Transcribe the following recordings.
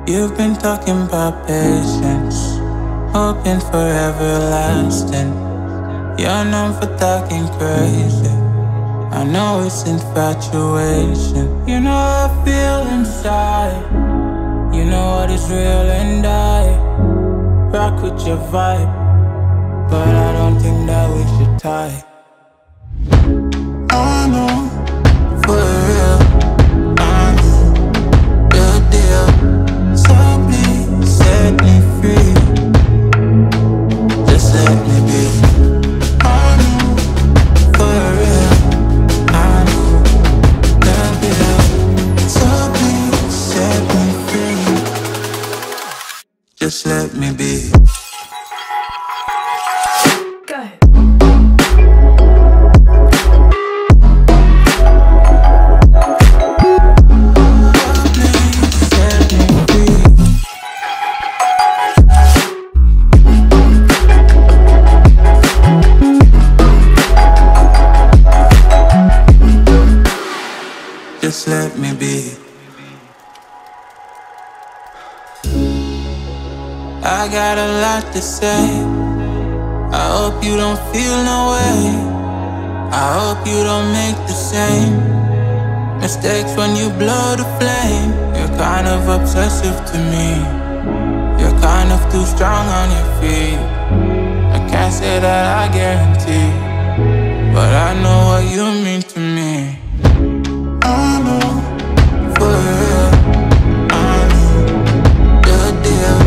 You've been talking about patience, hoping for everlasting. You're known for talking crazy. I know it's infatuation. You know how I feel inside. You know what is real, and I rock with your vibe, but I don't think that we should tie. I know, for real, I'm the deal. So please set me free. Just let me be. I know, for real, I'm the deal. So please set me free. Just let me be. Just let me be. I got a lot to say. I hope you don't feel no way. I hope you don't make the same mistakes when you blow the flame. You're kind of obsessive to me. You're kind of too strong on your feet. I can't say that I guarantee, but I know what you mean to me. I know, for real, I'm the deal.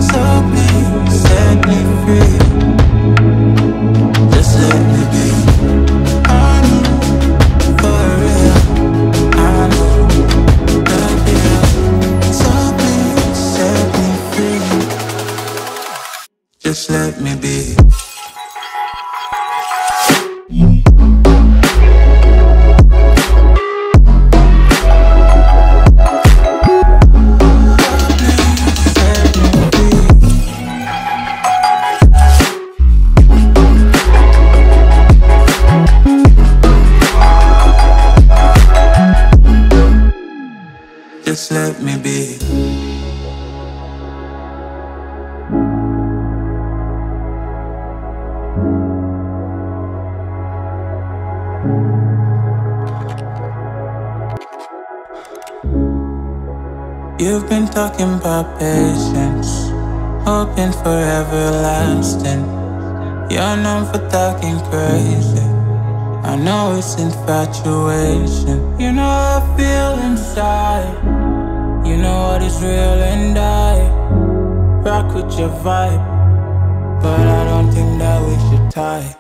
So please set me free. Just let me be. I know, for real, I'm the deal. So please set me free. Just let me be. Just let me be. You've been talking about patience, hoping for everlasting. You're known for talking crazy. I know it's infatuation. You know how I feel inside. You know what is real, and I rock with your vibe, but I don't think that we should tie.